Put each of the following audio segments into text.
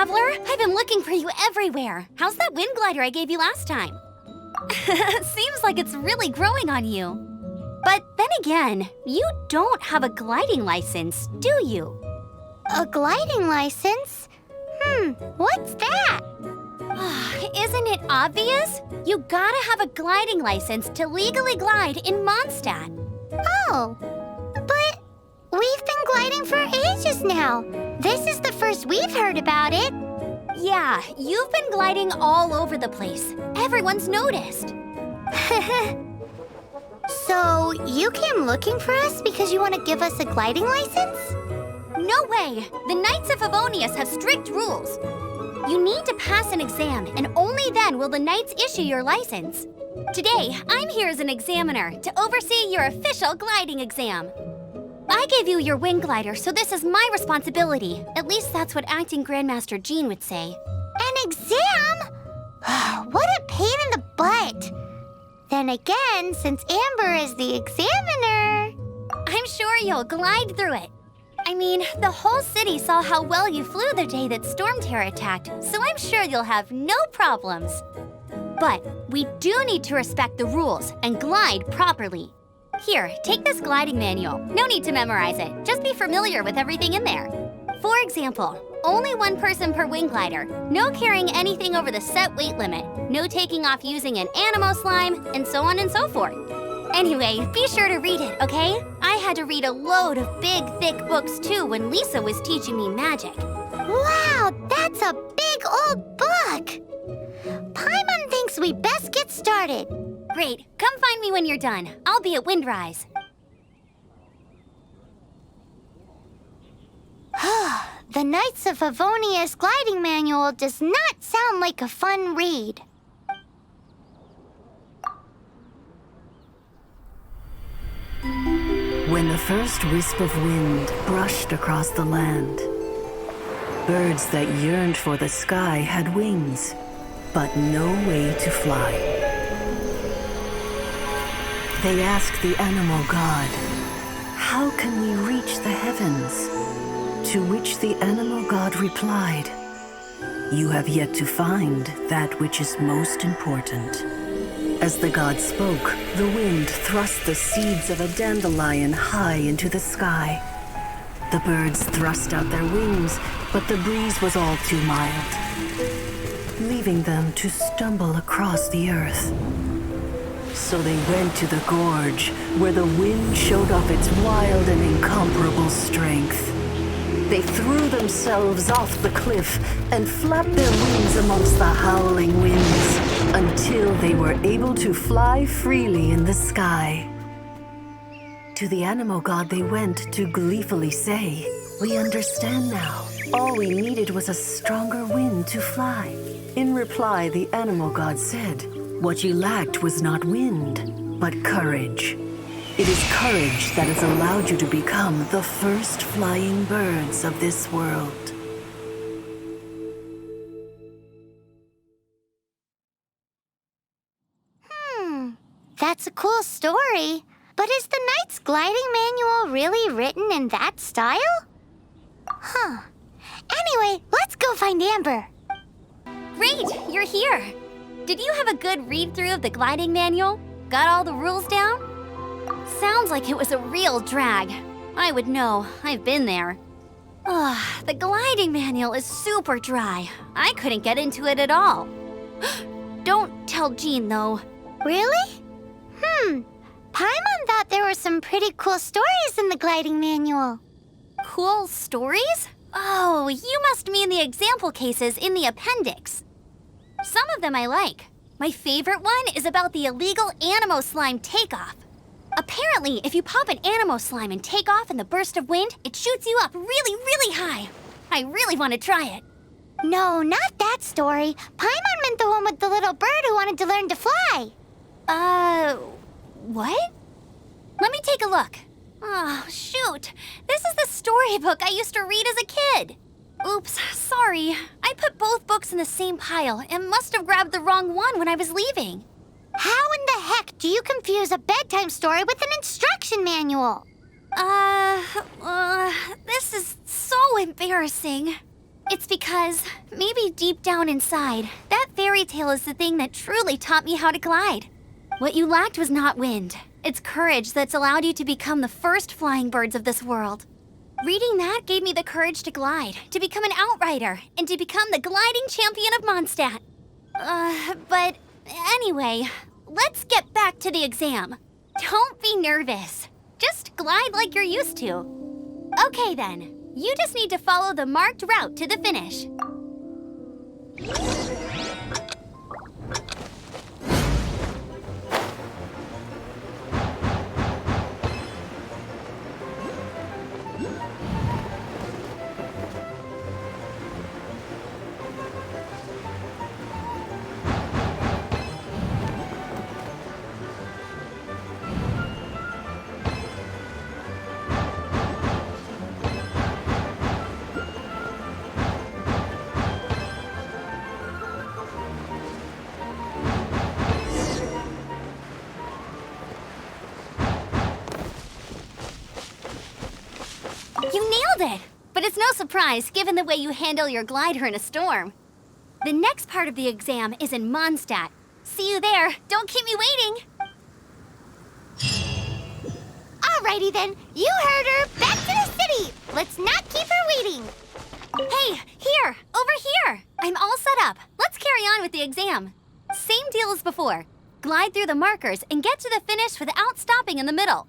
traveler! I've been looking for you everywhere. How's that wind glider I gave you last time? Seems like it's really growing on you. But then again, you don't have a gliding license, do you? A gliding license? What's that? Isn't it obvious? You gotta have a gliding license to legally glide in Mondstadt. Oh, but we've been gliding for ages now. This is the first we've heard about it. Yeah, you've been gliding all over the place. Everyone's noticed. So, you came looking for us because you want to give us a gliding license? No way! The Knights of Favonius have strict rules. You need to pass an exam, and only then will the Knights issue your license. Today, I'm here as an examiner to oversee your official gliding exam. I gave you your wing glider, so this is my responsibility. At least that's what Acting Grandmaster Jean would say. An exam? What a pain in the butt. Then again, since Amber is the examiner... I'm sure you'll glide through it. I mean, the whole city saw how well you flew the day that Storm Terror attacked, so I'm sure you'll have no problems. But we do need to respect the rules and glide properly. Here, take this gliding manual. No need to memorize it. Just be familiar with everything in there. For example, only one person per wing glider. No carrying anything over the set weight limit. No taking off using an animo slime, and so on and so forth. Anyway, be sure to read it, okay? I had to read a load of big, thick books too when Lisa was teaching me magic. Wow, that's a big old book! Paimon thinks we best get started. Great, come find me when you're done. I'll be at Windrise. The Knights of Favonius gliding manual does not sound like a fun read. When the first wisp of wind brushed across the land, birds that yearned for the sky had wings, but no way to fly. They asked the animal god, "How can we reach the heavens?" To which the animal god replied, "You have yet to find that which is most important." As the god spoke, the wind thrust the seeds of a dandelion high into the sky. The birds thrust out their wings, but the breeze was all too mild, leaving them to stumble across the earth. So they went to the gorge, where the wind showed off its wild and incomparable strength. They threw themselves off the cliff and flapped their wings amongst the howling winds until they were able to fly freely in the sky. To the animal god they went to gleefully say, "We understand now. All we needed was a stronger wind to fly." In reply, the animal god said, "What you lacked was not wind, but courage. It is courage that has allowed you to become the first flying birds of this world." That's a cool story. But is the Knight's gliding manual really written in that style? Anyway, let's go find Amber. Great, you're here. Did you have a good read-through of the gliding manual? Got all the rules down? Sounds like it was a real drag. I would know. I've been there. The gliding manual is super dry. I couldn't get into it at all. Don't tell Jean, though. Really? Paimon thought there were some pretty cool stories in the gliding manual. Cool stories? Oh, you must mean the example cases in the appendix. Some of them I like. My favorite one is about the illegal animo slime takeoff. Apparently, if you pop an animo slime and take off in the burst of wind, it shoots you up really, really high. I really want to try it. No, not that story. Paimon meant the one with the little bird who wanted to learn to fly. What? Let me take a look. Oh, shoot. This is the storybook I used to read as a kid. Oops, sorry. I put both books in the same pile and must have grabbed the wrong one when I was leaving. How in the heck do you confuse a bedtime story with an instruction manual? This is so embarrassing. It's because, maybe deep down inside, that fairy tale is the thing that truly taught me how to glide. What you lacked was not wind. It's courage that's allowed you to become the first flying birds of this world. Reading that gave me the courage to glide, to become an outrider, and to become the gliding champion of Mondstadt. But anyway, let's get back to the exam. Don't be nervous. Just glide like you're used to. Okay then, you just need to follow the marked route to the finish. You nailed it! But it's no surprise, given the way you handle your glider in a storm. The next part of the exam is in Mondstadt. See you there. Don't keep me waiting. Alrighty then, you heard her. Back to the city. Let's not keep her waiting. Hey, here! Over here! I'm all set up. Let's carry on with the exam. Same deal as before. Glide through the markers and get to the finish without stopping in the middle.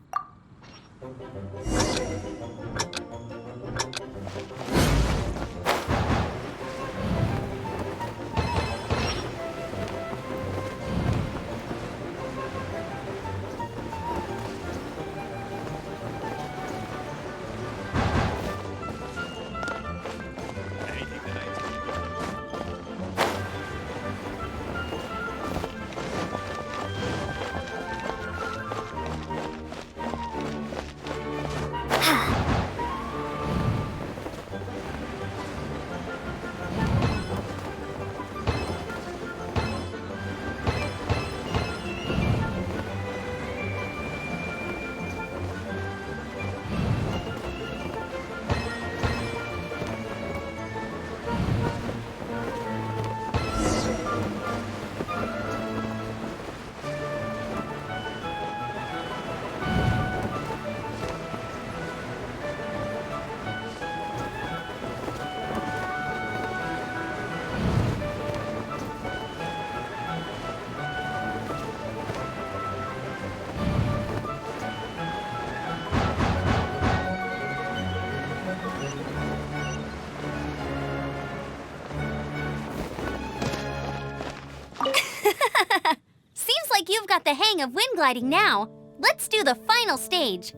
Seems like you've got the hang of wind gliding now. Let's do the final stage.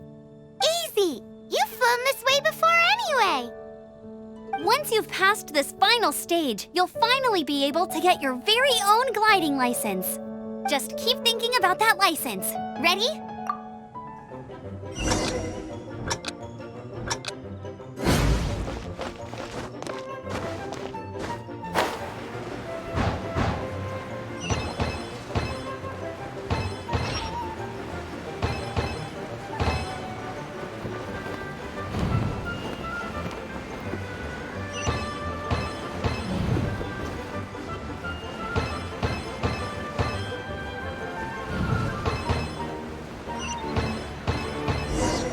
Easy. You've flown this way before anyway. Once you've passed this final stage, you'll finally be able to get your very own gliding license. Just keep thinking about that license. Ready?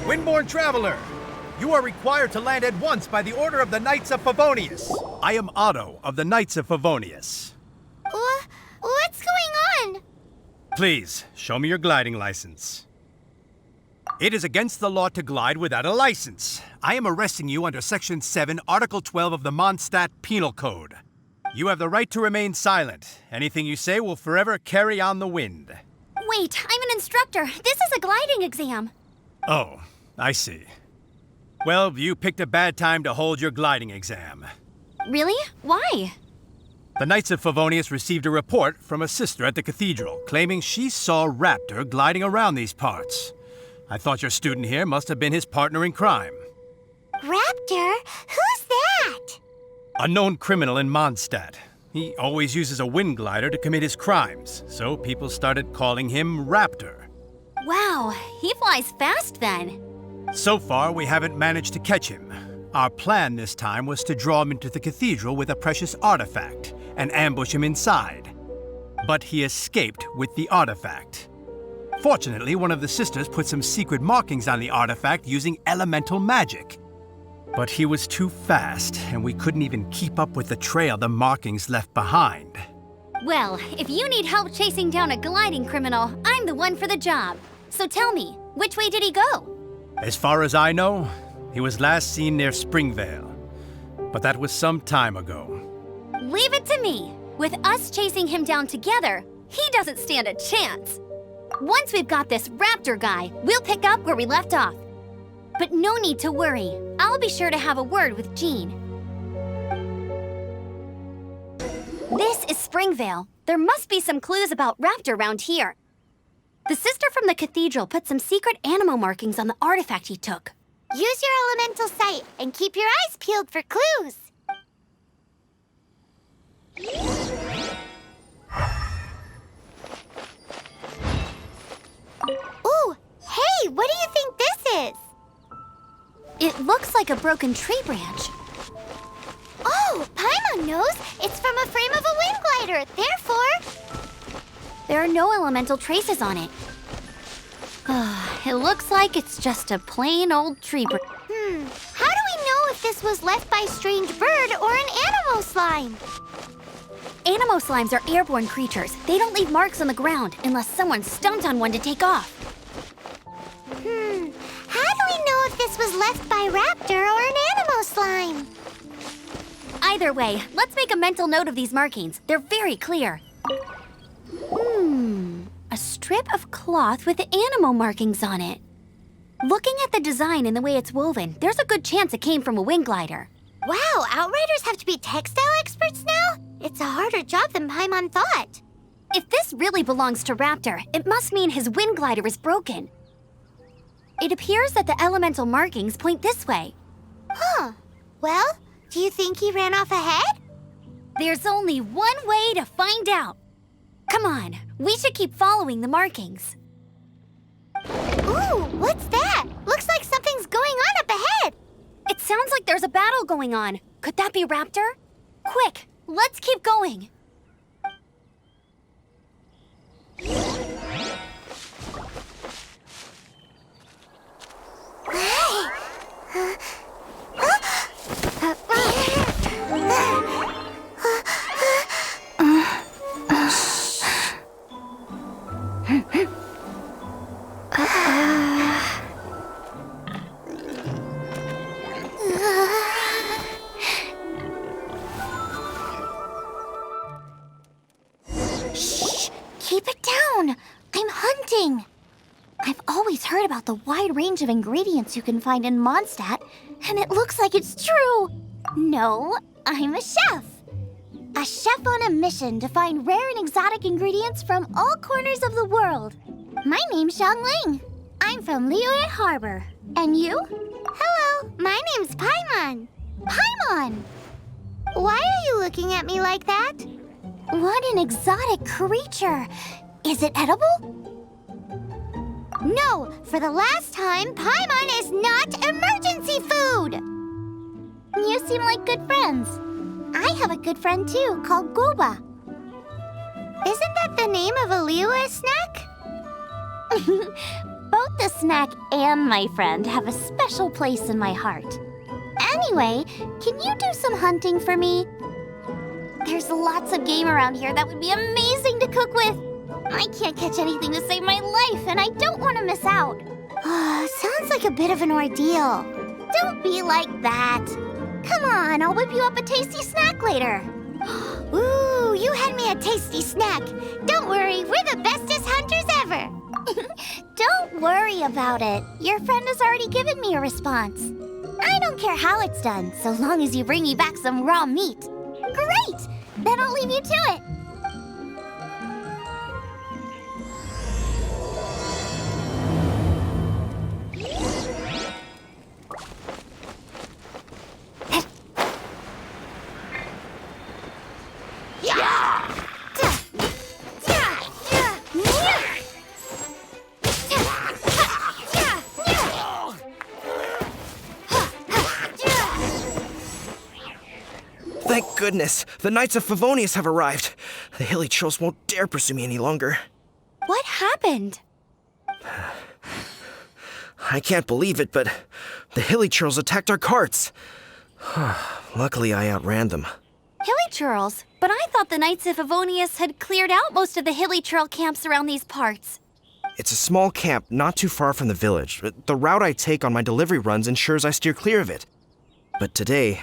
Windborne traveler, you are required to land at once by the order of the Knights of Favonius. I am Otto of the Knights of Favonius. What's going on? Please, show me your gliding license. It is against the law to glide without a license. I am arresting you under Section 7, Article 12 of the Mondstadt Penal Code. You have the right to remain silent. Anything you say will forever carry on the wind. Wait, I'm an instructor. This is a gliding exam. Oh, I see. Well, you picked a bad time to hold your gliding exam. Really? Why? The Knights of Favonius received a report from a sister at the cathedral claiming she saw Raptor gliding around these parts. I thought your student here must have been his partner in crime. Raptor? Who's that? A known criminal in Mondstadt. He always uses a wind glider to commit his crimes, so people started calling him Raptor. Wow, he flies fast then. So far, we haven't managed to catch him. Our plan this time was to draw him into the cathedral with a precious artifact and ambush him inside. But he escaped with the artifact. Fortunately, one of the sisters put some secret markings on the artifact using elemental magic. But he was too fast, and we couldn't even keep up with the trail the markings left behind. Well, if you need help chasing down a gliding criminal, I'm the one for the job. So tell me, which way did he go? As far as I know, he was last seen near Springvale. But that was some time ago. Leave it to me. With us chasing him down together, he doesn't stand a chance. Once we've got this raptor guy, we'll pick up where we left off. But no need to worry. I'll be sure to have a word with Jean. This is Springvale. There must be some clues about raptor around here. The sister from the cathedral put some secret animal markings on the artifact he took. Use your elemental sight and keep your eyes peeled for clues. Ooh, hey, what do you think this is? It looks like a broken tree branch. Oh, Paimon knows. It's from a frame of a wind glider. Therefore, There are no elemental traces on it. It looks like it's just a plain old tree branch. How do we know if this was left by a strange bird or an animal slime? Animo slimes are airborne creatures. They don't leave marks on the ground unless someone stomped on one to take off. How do we know if this was left by raptor or an animal slime? Either way, let's make a mental note of these markings. They're very clear. A strip of cloth with animal markings on it. Looking at the design and the way it's woven, there's a good chance it came from a wind glider. Wow, Outriders have to be textile experts now? It's a harder job than Paimon thought. If this really belongs to Raptor, it must mean his wind glider is broken. It appears that the elemental markings point this way. Huh. Well, do you think he ran off ahead? There's only one way to find out. Come on, we should keep following the markings. Ooh, what's that? Looks like something's going on up ahead. It sounds like there's a battle going on. Could that be Raptor? Quick, let's keep going. Shh! Keep it down! I'm hunting! I've always heard about the wide range of ingredients you can find in Mondstadt, and it looks like it's true. No, I'm a chef. A chef on a mission to find rare and exotic ingredients from all corners of the world. My name's Xiang Ling. I'm from Liyue Harbor. And you? Hello, my name's Paimon. Paimon! Why are you looking at me like that? What an exotic creature. Is it edible? No, for the last time, Paimon is not emergency food! You seem like good friends. I have a good friend too, called Goba. Isn't that the name of a Liyue snack? Both the snack and my friend have a special place in my heart. Anyway, can you do some hunting for me? There's lots of game around here that would be amazing to cook with. I can't catch anything to save my life, and I don't want to miss out. Sounds like a bit of an ordeal. Don't be like that. Come on, I'll whip you up a tasty snack later. Ooh, you had me a tasty snack. Don't worry, we're the bestest hunters ever. Don't worry about it. Your friend has already given me a response. I don't care how it's done, so long as you bring me back some raw meat. Great! Then I'll leave you to it. goodness, the Knights of Favonius have arrived. The hilly trolls won't dare pursue me any longer. What happened? I can't believe it, but the hilly trolls attacked our carts. Luckily, I outran them. Hilly churls? But I thought the Knights of Favonius had cleared out most of the hilly churl camps around these parts. It's a small camp not too far from the village. The route I take on my delivery runs ensures I steer clear of it. But today,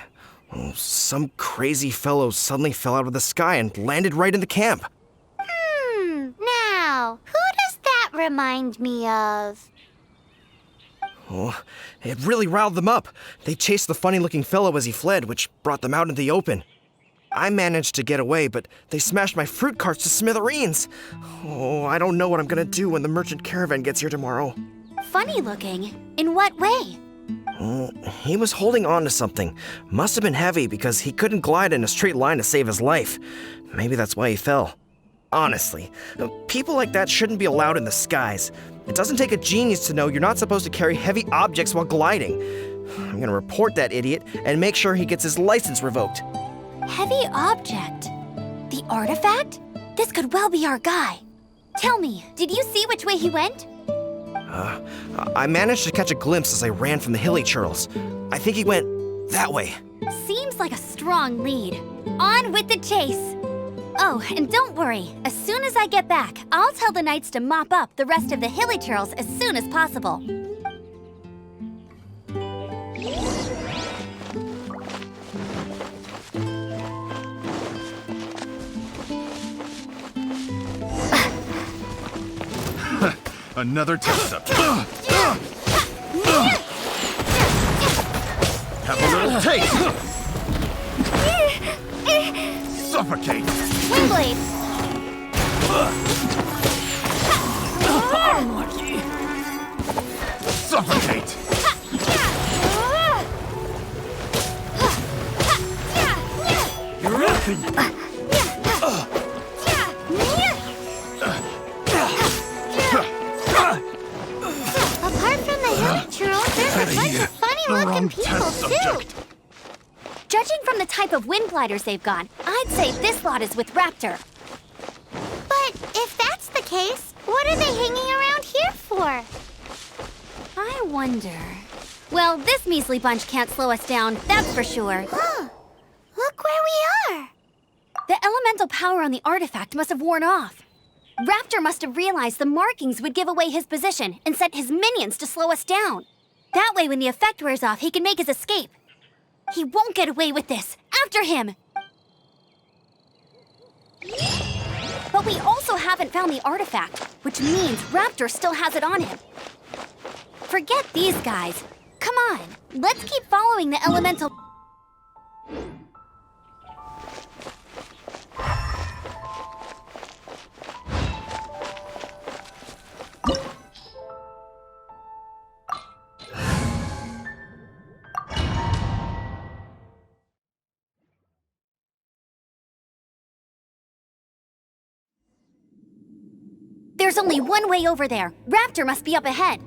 some crazy fellow suddenly fell out of the sky and landed right in the camp. Now, who does that remind me of? Oh, it really riled them up. They chased the funny-looking fellow as he fled, which brought them out into the open. I managed to get away, but they smashed my fruit carts to smithereens. Oh, I don't know what I'm gonna do when the merchant caravan gets here tomorrow. Funny looking? In what way? He was holding on to something. Must have been heavy because he couldn't glide in a straight line to save his life. Maybe that's why he fell. Honestly, people like that shouldn't be allowed in the skies. It doesn't take a genius to know you're not supposed to carry heavy objects while gliding. I'm gonna report that idiot and make sure he gets his license revoked. Heavy object? The artifact? This could well be our guy. Tell me, did you see which way he went? I managed to catch a glimpse as I ran from the hilly churls. I think he went that way. Seems like a strong lead. On with the chase. Oh, and don't worry. As soon as I get back, I'll tell the knights to mop up the rest of the hilly churls as soon as possible. Another test subject. Have a little taste. Suffocate. Windblade! Unlucky. Suffocate. You're up. Apart from the hilly churls, there's a bunch of funny-looking people, too. Judging from the type of wind gliders they've got, I'd say this lot is with Raptor. But if that's the case, what are they hanging around here for? I wonder... Well, this measly bunch can't slow us down, that's for sure. Look where we are. The elemental power on the artifact must have worn off. Raptor must have realized the markings would give away his position and sent his minions to slow us down. That way, when the effect wears off, he can make his escape. He won't get away with this. After him! But we also haven't found the artifact, which means Raptor still has it on him. Forget these guys. Come on, let's keep following the elemental... There's only one way over there. Raptor must be up ahead.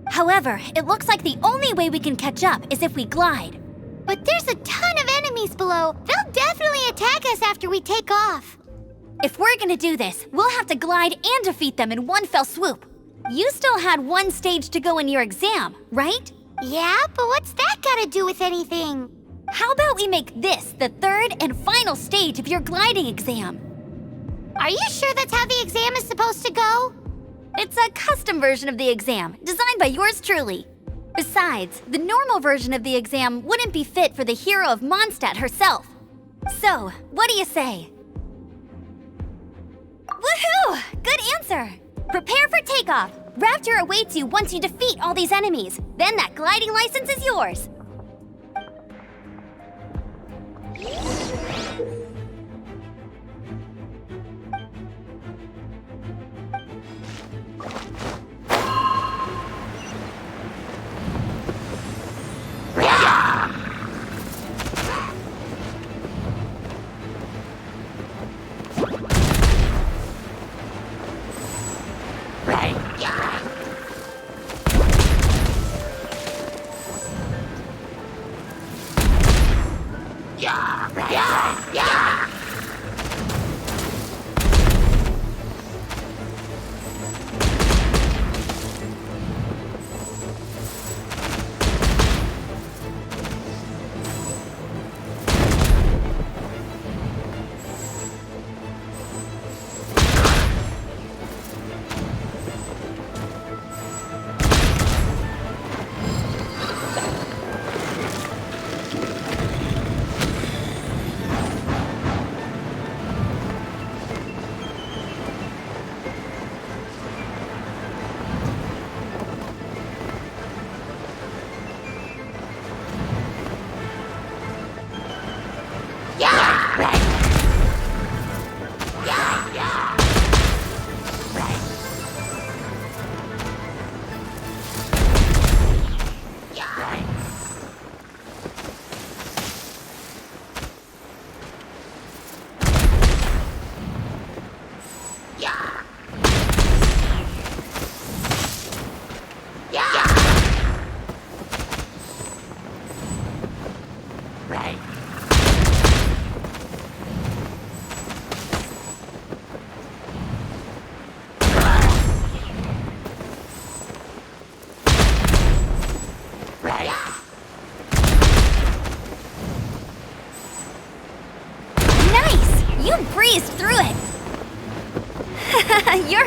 However, it looks like the only way we can catch up is if we glide. But there's a ton of enemies below. They'll definitely attack us after we take off. If we're gonna do this, we'll have to glide and defeat them in one fell swoop. You still had one stage to go in your exam, right? Yeah, but what's that got to do with anything? How about we make this the third and final stage of your gliding exam? Are you sure that's how the exam is supposed to go? It's a custom version of the exam, designed by yours truly. Besides, the normal version of the exam wouldn't be fit for the hero of Mondstadt herself. So, what do you say? Woohoo! Good answer! Prepare for takeoff. Raptor awaits you once you defeat all these enemies. Then that gliding license is yours.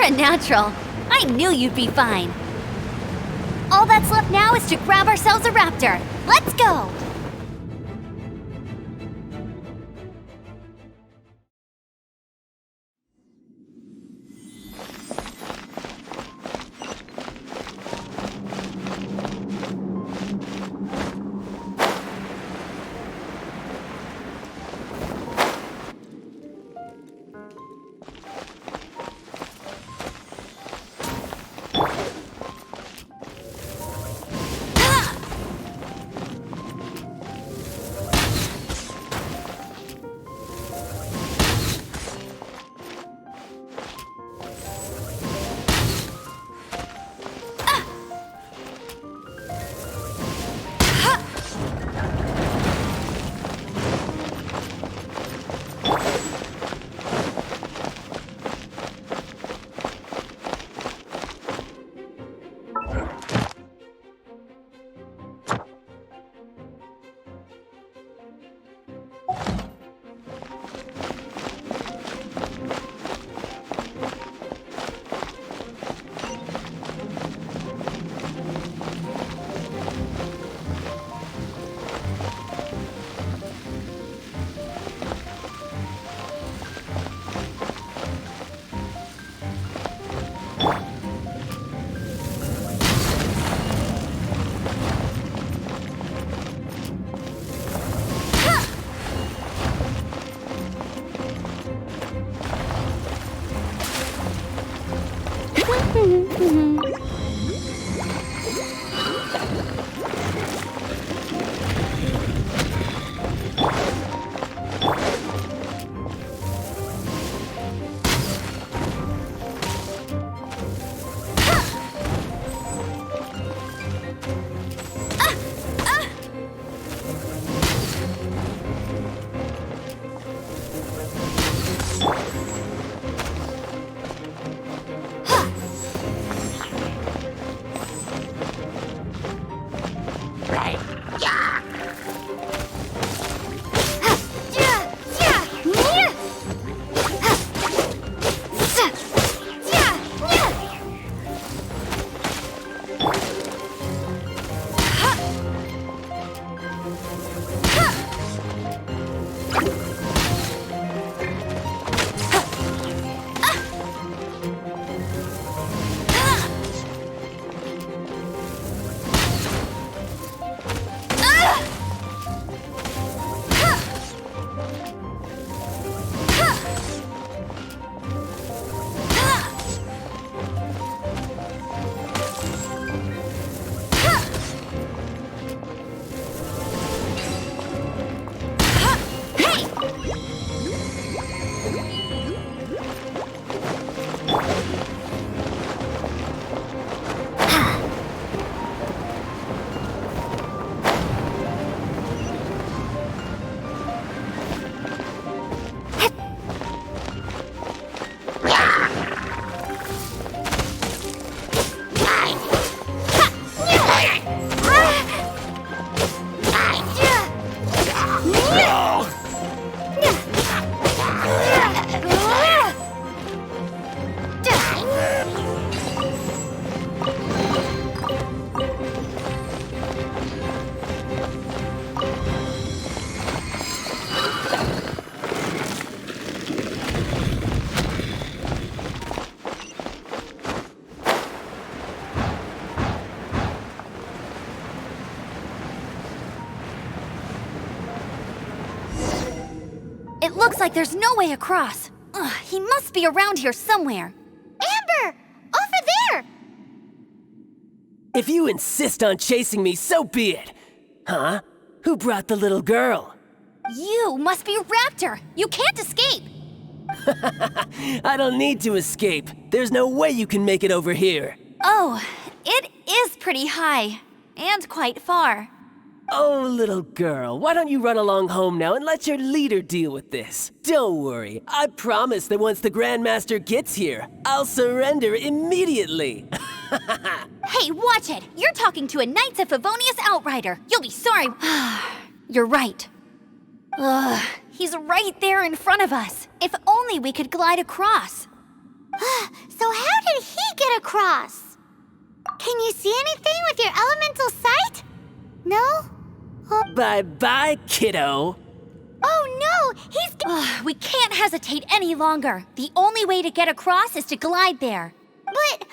a natural. I knew you'd be fine. All that's left now is to grab ourselves a raptor. Let's go! It looks like there's no way across. Ugh, he must be around here somewhere. Amber! Over there! If you insist on chasing me, so be it. Huh? Who brought the little girl? You must be Raptor. You can't escape. I don't need to escape. There's no way you can make it over here. Oh, it is pretty high. And quite far. Oh, little girl, why don't you run along home now and let your leader deal with this? Don't worry, I promise that once the Grandmaster gets here, I'll surrender immediately. Hey, watch it! You're talking to a Knights of Favonius outrider. You'll be sorry. You're right. Ugh, he's right there in front of us. If only we could glide across. So how did he get across? Can you see anything with your elemental sight? No? Bye-bye, kiddo. Oh no, he's... We can't hesitate any longer. The only way to get across is to glide there. But...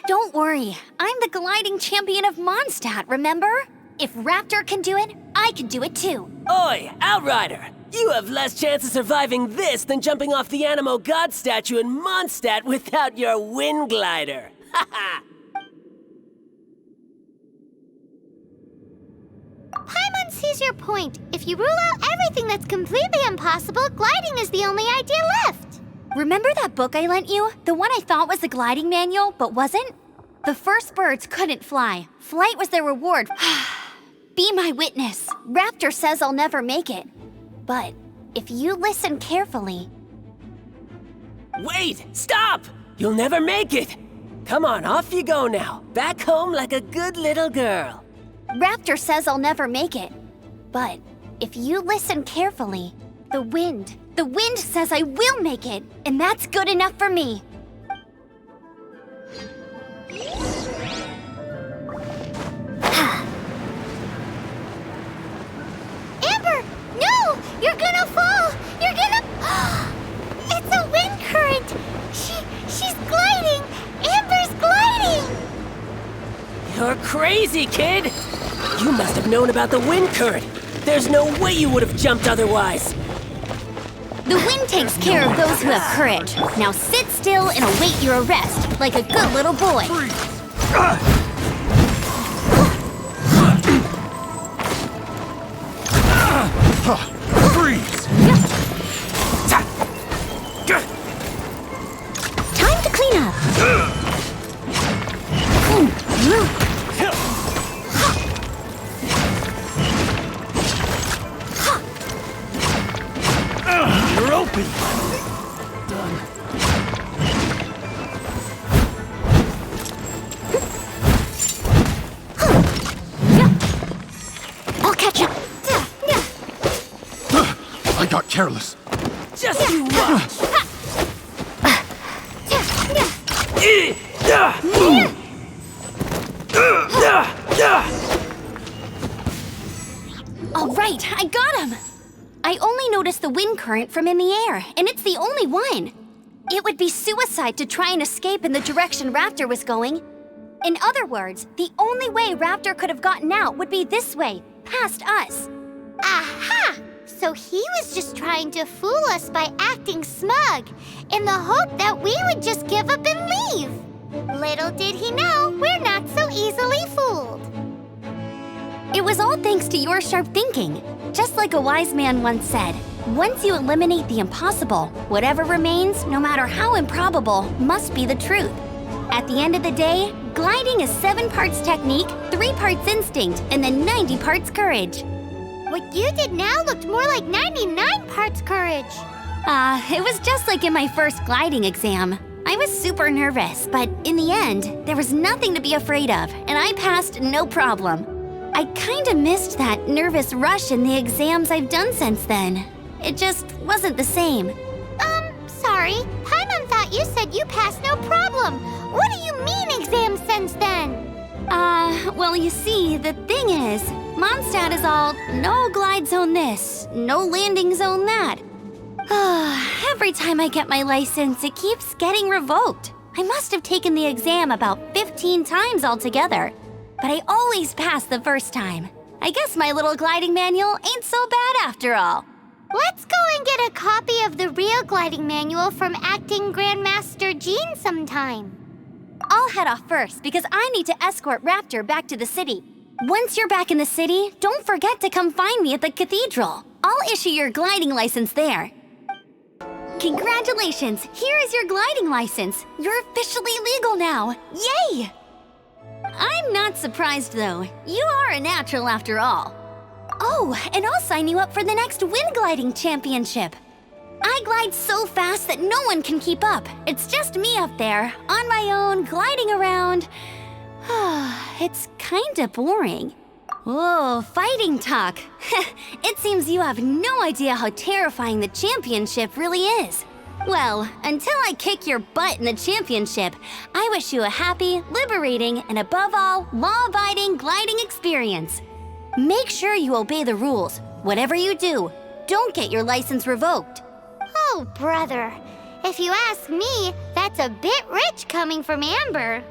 Don't worry, I'm the gliding champion of Mondstadt, remember? If Raptor can do it, I can do it too. Oi, Outrider! You have less chance of surviving this than jumping off the Animo God statue in Mondstadt without your wind glider. Haha! Paimon sees your point. If you rule out everything that's completely impossible, gliding is the only idea left. Remember that book I lent you? The one I thought was the gliding manual, but wasn't? The first birds couldn't fly. Flight was their reward. Be my witness. Raptor says I'll never make it. But if you listen carefully... Wait! Stop! You'll never make it! Come on, off you go now. Back home like a good little girl. Raptor says I'll never make it. But if you listen carefully, the wind says I will make it, and that's good enough for me. Amber, no! You're gonna fall! You're gonna... It's a wind current! She's gliding! Amber's gliding! You're crazy, kid! You must have known about the wind current. There's no way you would have jumped otherwise. The wind takes care of those who have courage. Now sit still and await your arrest, like a good little boy. Freeze! Time to clean up. You're open! I'll catch you. I got careless. Just you watch! All right, I got him. I only noticed the wind current from in the air, and it's the only one. It would be suicide to try and escape in the direction Raptor was going. In other words, the only way Raptor could have gotten out would be this way, past us. Aha! So he was just trying to fool us by acting smug, in the hope that we would just give up and leave. Little did he know, we're not so easily fooled. It was all thanks to your sharp thinking. Just like a wise man once said, once you eliminate the impossible, whatever remains, no matter how improbable, must be the truth. At the end of the day, gliding is 7 parts technique, 3 parts instinct, and then 90 parts courage. What you did now looked more like 99 parts courage. It was just like in my first gliding exam. I was super nervous, but in the end, there was nothing to be afraid of, and I passed no problem. I kinda missed that nervous rush in the exams I've done since then. It just wasn't the same. Sorry. Paimon thought you said you passed no problem. What do you mean exams since then? Well, you see, the thing is, Mondstadt is all no glide zone this, no landing zone that. Every time I get my license, it keeps getting revoked. I must have taken the exam about 15 times altogether. But I always pass the first time. I guess my little gliding manual ain't so bad after all. Let's go and get a copy of the real gliding manual from Acting Grandmaster Jean sometime. I'll head off first because I need to escort Raptor back to the city. Once you're back in the city, don't forget to come find me at the cathedral. I'll issue your gliding license there. Congratulations! Here is your gliding license. You're officially legal now. Yay! I'm not surprised, though. You are a natural after all. Oh, and I'll sign you up for the next wind gliding championship. I glide so fast that no one can keep up. It's just me up there, on my own, gliding around. It's kinda boring. Whoa, fighting talk. It seems you have no idea how terrifying the championship really is. Well, until I kick your butt in the championship, I wish you a happy, liberating, and above all, law-abiding gliding experience. Make sure you obey the rules. Whatever you do, don't get your license revoked. Oh, brother. If you ask me, that's a bit rich coming from Amber.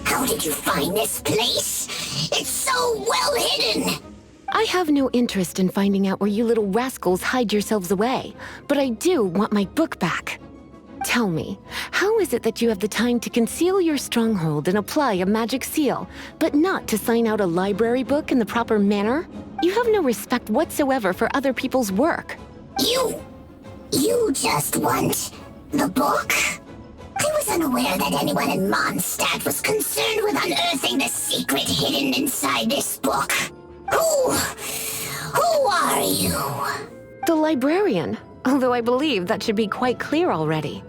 How did you find this place? It's so well hidden! I have no interest in finding out where you little rascals hide yourselves away, but I do want my book back. Tell me, how is it that you have the time to conceal your stronghold and apply a magic seal, but not to sign out a library book in the proper manner? You have no respect whatsoever for other people's work. You just want the book? I was unaware that anyone in Mondstadt was concerned with unearthing the secret hidden inside this book. Who are you? The librarian, although I believe that should be quite clear already.